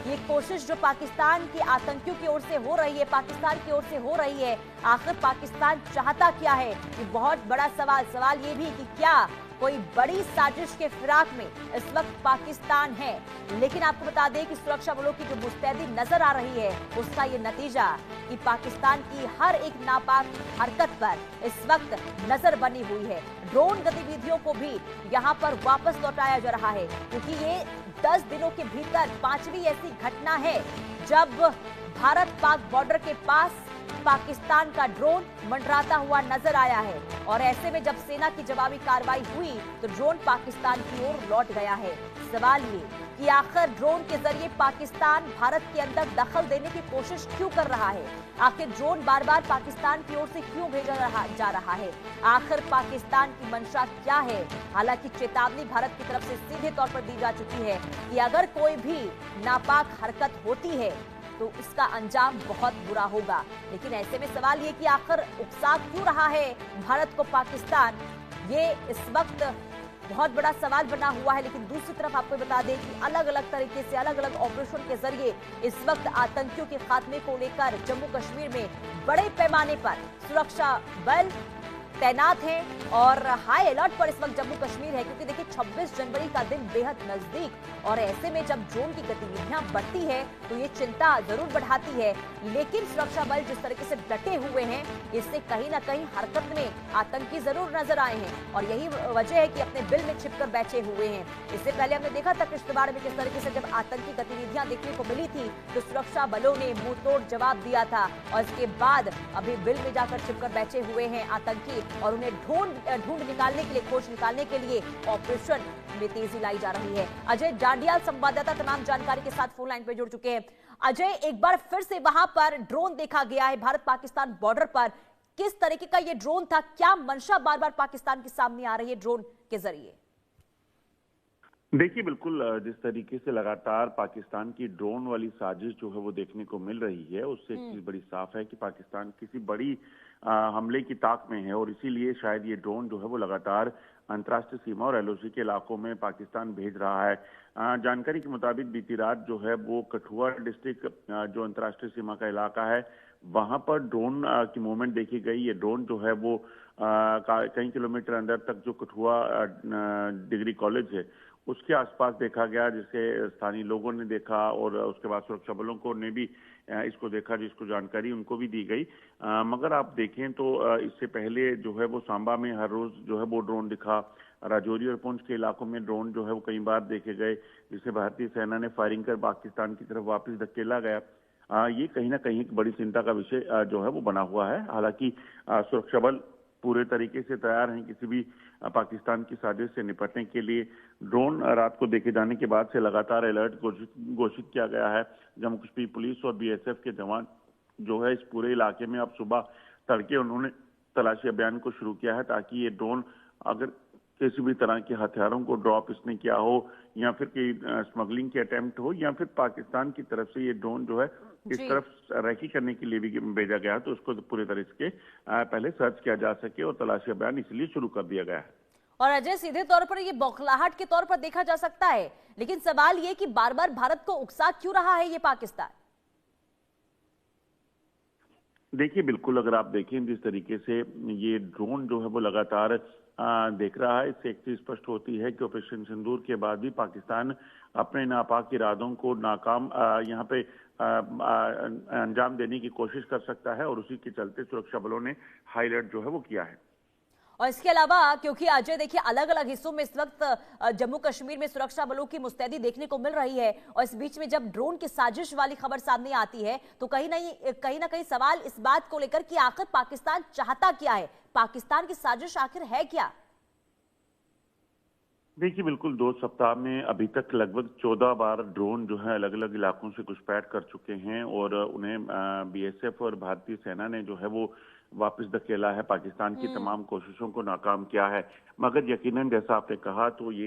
ये कोशिश जो पाकिस्तान के आतंकियों की ओर से हो रही है, पाकिस्तान की ओर से हो रही है, आखिर पाकिस्तान चाहता क्या है? ये बहुत बड़ा सवाल ये भी कि क्या कोई बड़ी साजिश के फिराक में इस वक्त पाकिस्तान है। लेकिन आपको बता दें कि सुरक्षा बलों की जो मुस्तैदी नजर आ रही है, उसका ये नतीजा कि पाकिस्तान की हर एक नापाक हरकत पर इस वक्त नजर बनी हुई है। ड्रोन गतिविधियों को भी यहां पर वापस लौटाया जा रहा है, क्योंकि ये 10 दिनों के भीतर 5वीं ऐसी घटना है जब भारत पाक बॉर्डर के पास पाकिस्तान का ड्रोन मंडराता हुआ नजर आया है। और ऐसे में जब सेना की जवाबी कार्रवाई हुई तो ड्रोन पाकिस्तान की ओर लौट गया है। सवाल ये कि आखिर ड्रोन के जरिए पाकिस्तान भारत के अंदर दखल देने की कोशिश क्यों कर रहा है? आखिर ड्रोन बार बार पाकिस्तान की ओर से क्यों भेजा जा रहा है? आखिर पाकिस्तान की मंशा क्या है? हालांकि चेतावनी भारत की तरफ से सीधे तौर पर दी जा चुकी है कि अगर कोई भी नापाक हरकत होती है तो इसका अंजाम बहुत बुरा होगा। लेकिन ऐसे में सवाल ये कि आखिर उकसा क्यों रहा है भारत को पाकिस्तान, ये इस वक्त बहुत बड़ा सवाल बना हुआ है। लेकिन दूसरी तरफ आपको बता दें कि अलग अलग तरीके से अलग अलग ऑपरेशन के जरिए इस वक्त आतंकियों के खात्मे को लेकर जम्मू कश्मीर में बड़े पैमाने पर सुरक्षा बल तैनात हैं और हाई अलर्ट पर इस वक्त जम्मू कश्मीर है, क्योंकि देखिए 26 जनवरी का दिन बेहद नजदीक और ऐसे में जब ड्रोन की गतिविधियां बढ़ती है तो ये चिंता जरूर बढ़ाती है। लेकिन सुरक्षा बल जिस तरीके से डटे हुए हैं, इससे कहीं ना कहीं हरकत में आतंकी जरूर नजर आए हैं और यही वजह है कि अपने बिल में छिपकर बैठे हुए हैं। इससे पहले हमने देखा था किश्तवाड़ में किस तरीके से जब आतंकी गतिविधियां देखने को मिली थी तो सुरक्षा बलों ने मुंह तोड़ जवाब दिया था और इसके बाद अभी बिल में जाकर छिपकर बैठे हुए हैं आतंकी और उन्हें ढूंढ निकालने के लिए, खोज निकालने के लिए ऑपरेशन में तेजी लाई जा रही है। अजय जांडियाल संवाददाता तमाम जानकारी के साथ फोन लाइन पर जुड़ चुके हैं। अजय, एक बार फिर से वहां पर ड्रोन देखा गया है भारत पाकिस्तान बॉर्डर पर। किस तरीके का ये ड्रोन था? क्या मंशा बार बार पाकिस्तान के सामने आ रही है ड्रोन के जरिए? देखिए, बिल्कुल जिस तरीके से लगातार पाकिस्तान की ड्रोन वाली साजिश जो है वो देखने को मिल रही है, उससे एक चीज बड़ी साफ है कि पाकिस्तान किसी बड़ी हमले की ताक में है और इसीलिए शायद ये ड्रोन जो है वो लगातार अंतर्राष्ट्रीय सीमा और एलओसी के इलाकों में पाकिस्तान भेज रहा है। जानकारी के मुताबिक बीती रात जो है वो कठुआ डिस्ट्रिक्ट जो अंतर्राष्ट्रीय सीमा का इलाका है, वहां पर ड्रोन की मूवमेंट देखी गई। ये ड्रोन जो है वो कई किलोमीटर अंदर तक जो कठुआ डिग्री कॉलेज है उसके आसपास देखा गया, जिसे स्थानीय लोगों ने देखा और उसके बाद सुरक्षा बलों को ने भी इसको देखा, जिसको जानकारी उनको भी दी गई। मगर आप देखें तो इससे पहले जो है वो सांबा में हर रोज जो है वो ड्रोन दिखा, राजौरी और पुंछ के इलाकों में ड्रोन जो है वो कई बार देखे गए, जिसे भारतीय सेना ने फायरिंग कर पाकिस्तान की तरफ वापस धकेला गया। ये कहीं ना कहीं एक बड़ी चिंता का विषय जो है वो बना हुआ है। हालांकि सुरक्षा बल पूरे तरीके से तैयार हैं किसी भी पाकिस्तान की साजिश से निपटने के लिए। ड्रोन रात को देखे जाने के बाद से लगातार अलर्ट घोषित किया गया है। जम्मू कश्मीर पुलिस और बीएसएफ के जवान जो है इस पूरे इलाके में अब सुबह तड़के उन्होंने तलाशी अभियान को शुरू किया है, ताकि ये ड्रोन अगर किसी भी तरह के हथियारों को ड्रॉप इसने किया हो या फिर कोई स्मगलिंग की अटेम्प्ट हो या फिर पाकिस्तान की तरफ से ये ड्रोन जो है इस तरफ रैकी करने के लिए भी भेजा गया, तो उसको पूरे तरह से पहले सर्च किया जा सके और तलाशी अभियान इसलिए शुरू कर दिया गया है। और अजय, सीधे तौर पर ये बौखलाहट के तौर पर देखा जा सकता है, लेकिन सवाल ये कि बार बार भारत को उकसा क्यों रहा है ये पाकिस्तान? देखिए, बिल्कुल अगर आप देखें जिस तरीके से ये ड्रोन जो है वो लगातार देख रहा है, इससे एक चीज स्पष्ट होती है कि ऑपरेशन सिंदूर के बाद भी पाकिस्तान अपने नापाक इरादों को नाकाम यहाँ पे अंजाम देने की कोशिश कर सकता है और उसी के चलते सुरक्षा बलों ने हाई अलर्ट जो है वो किया है। और इसके अलावा क्योंकि अजय देखिए अलग अलग हिस्सों में इस वक्त जम्मू कश्मीर में सुरक्षा बलों की मुस्तैदी देखने को मिल रही है और इस बीच में जब ड्रोन की साजिश वाली खबर सामने आती है तो कहीं ना कहीं सवाल इस बात को लेकर कि आखिर पाकिस्तान चाहता क्या है, पाकिस्तान की साजिश आखिर है क्या? देखिए, बिल्कुल 2 सप्ताह में अभी तक लगभग 14 बार ड्रोन जो है अलग अलग इलाकों से घुसपैठ कर चुके हैं और उन्हें बीएसएफ और भारतीय सेना ने जो है वो वापस धकेला है, पाकिस्तान की तमाम कोशिशों को नाकाम किया है। मगर यकीनन जैसा आपने कहा तो ये